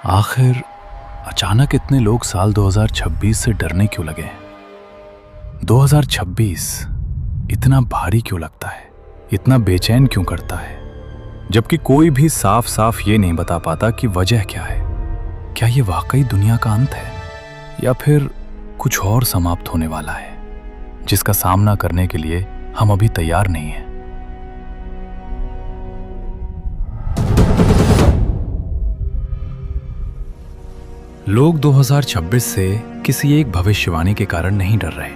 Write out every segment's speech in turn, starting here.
आखिर अचानक इतने लोग साल 2026 से डरने क्यों लगे हैं? 2026 इतना भारी क्यों लगता है, इतना बेचैन क्यों करता है, जबकि कोई भी साफ साफ ये नहीं बता पाता कि वजह क्या है। क्या ये वाकई दुनिया का अंत है या फिर कुछ और समाप्त होने वाला है जिसका सामना करने के लिए हम अभी तैयार नहीं हैं? लोग 2026 से किसी एक भविष्यवाणी के कारण नहीं डर रहे,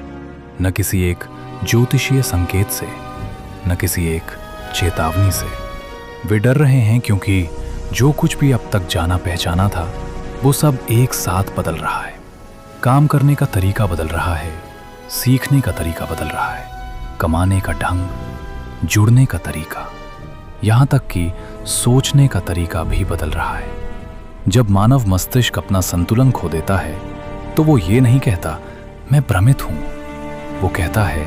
न किसी एक ज्योतिषीय संकेत से, न किसी एक चेतावनी से। वे डर रहे हैं क्योंकि जो कुछ भी अब तक जाना पहचाना था वो सब एक साथ बदल रहा है। काम करने का तरीका बदल रहा है, सीखने का तरीका बदल रहा है, कमाने का ढंग, जुड़ने का तरीका, यहाँ तक कि सोचने का तरीका भी बदल रहा है। जब मानव मस्तिष्क अपना संतुलन खो देता है तो वो ये नहीं कहता मैं भ्रमित हूं, वो कहता है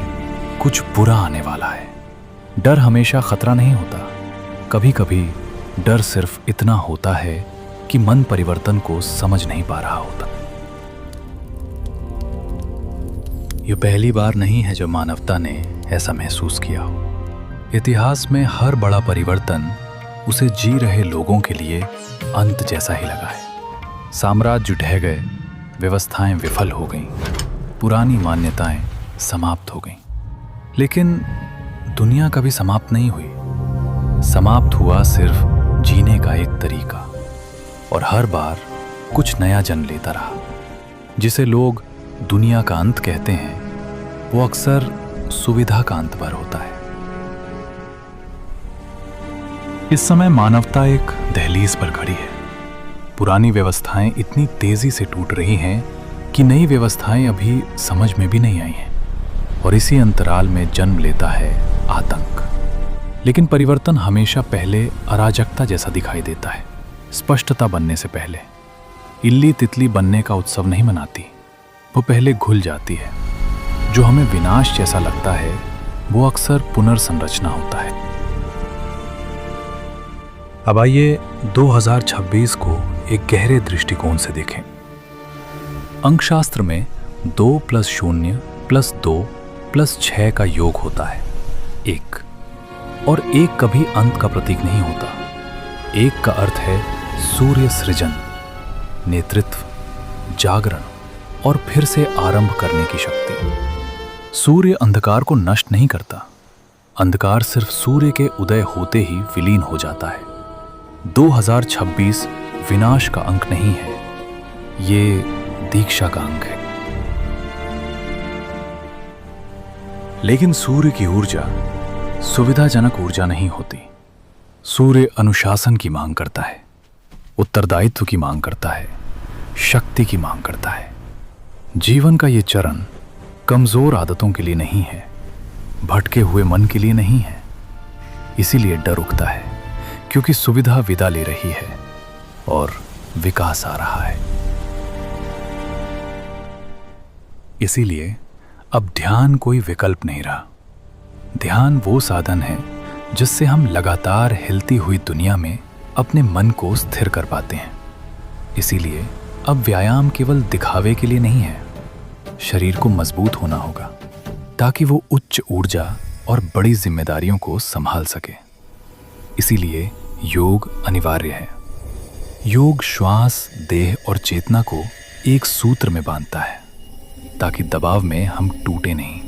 कुछ बुरा आने वाला है। डर हमेशा खतरा नहीं होता, कभी कभी डर सिर्फ इतना होता है कि मन परिवर्तन को समझ नहीं पा रहा होता। ये पहली बार नहीं है जो मानवता ने ऐसा महसूस किया हो। इतिहास में हर बड़ा परिवर्तन उसे जी रहे लोगों के लिए अंत जैसा ही लगा है। साम्राज्य ढह गए, व्यवस्थाएं विफल हो गईं, पुरानी मान्यताएं समाप्त हो गईं। लेकिन दुनिया कभी समाप्त नहीं हुई। समाप्त हुआ सिर्फ जीने का एक तरीका, और हर बार कुछ नया जन्म लेता रहा। जिसे लोग दुनिया का अंत कहते हैं वो अक्सर सुविधा का अंत पर होता है। इस समय मानवता एक दहलीज पर खड़ी है। पुरानी व्यवस्थाएं इतनी तेजी से टूट रही हैं कि नई व्यवस्थाएं अभी समझ में भी नहीं आई हैं, और इसी अंतराल में जन्म लेता है आतंक। लेकिन परिवर्तन हमेशा पहले अराजकता जैसा दिखाई देता है। स्पष्टता बनने से पहले इल्ली तितली बनने का उत्सव नहीं मनाती, वो पहले घुल जाती है। जो हमें विनाश जैसा लगता है वो अक्सर पुनर्संरचना होता है। अब आइए 2026 को एक गहरे दृष्टिकोण से देखें। अंकशास्त्र में 2 + 0 + 2 + 6 का योग होता है 1, और 1 कभी अंत का प्रतीक नहीं होता। 1 का अर्थ है सूर्य सृजन, नेतृत्व, जागरण और फिर से आरंभ करने की शक्ति। सूर्य अंधकार को नष्ट नहीं करता, अंधकार सिर्फ सूर्य के उदय होते ही विलीन हो जाता है। 2026 विनाश का अंक नहीं है, ये दीक्षा का अंक है। लेकिन सूर्य की ऊर्जा सुविधाजनक ऊर्जा नहीं होती। सूर्य अनुशासन की मांग करता है, उत्तरदायित्व की मांग करता है, शक्ति की मांग करता है। जीवन का ये चरण कमजोर आदतों के लिए नहीं है, भटके हुए मन के लिए नहीं है। इसीलिए डर उठता है, क्योंकि सुविधा विदा ले रही है और विकास आ रहा है। इसीलिए अब ध्यान कोई विकल्प नहीं रहा। ध्यान वो साधन है जिससे हम लगातार हिलती हुई दुनिया में अपने मन को स्थिर कर पाते हैं। इसीलिए अब व्यायाम केवल दिखावे के लिए नहीं है। शरीर को मजबूत होना होगा ताकि वो उच्च ऊर्जा और बड़ी जिम्मेदारियों को संभाल सके। इसीलिए योग अनिवार्य है। योग श्वास, देह और चेतना को एक सूत्र में बांधता है ताकि दबाव में हम टूटे नहीं।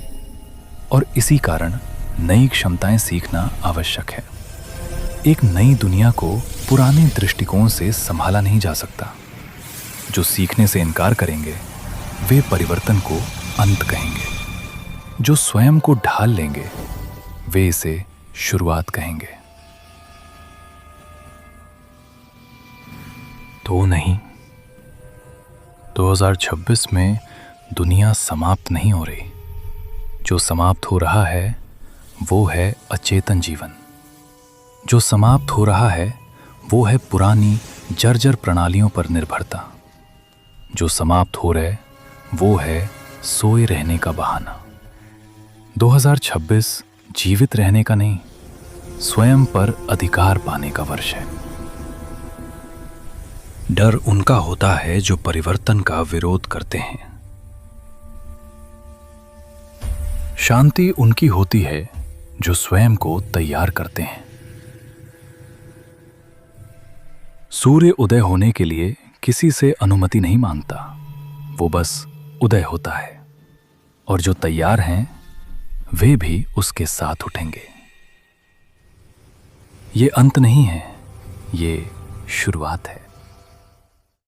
और इसी कारण नई क्षमताएं सीखना आवश्यक है। एक नई दुनिया को पुराने दृष्टिकोण से संभाला नहीं जा सकता। जो सीखने से इनकार करेंगे वे परिवर्तन को अंत कहेंगे। जो स्वयं को ढाल लेंगे वे इसे शुरुआत कहेंगे। तो नहीं, 2026 में दुनिया समाप्त नहीं हो रही। जो समाप्त हो रहा है वो है अचेतन जीवन। जो समाप्त हो रहा है वो है पुरानी जर्जर प्रणालियों पर निर्भरता। जो समाप्त हो रहे वो है सोए रहने का बहाना। 2026 जीवित रहने का नहीं, स्वयं पर अधिकार पाने का वर्ष है। डर उनका होता है जो परिवर्तन का विरोध करते हैं। शांति उनकी होती है जो स्वयं को तैयार करते हैं। सूर्य उदय होने के लिए किसी से अनुमति नहीं मांगता, वो बस उदय होता है, और जो तैयार हैं वे भी उसके साथ उठेंगे। ये अंत नहीं है, ये शुरुआत है।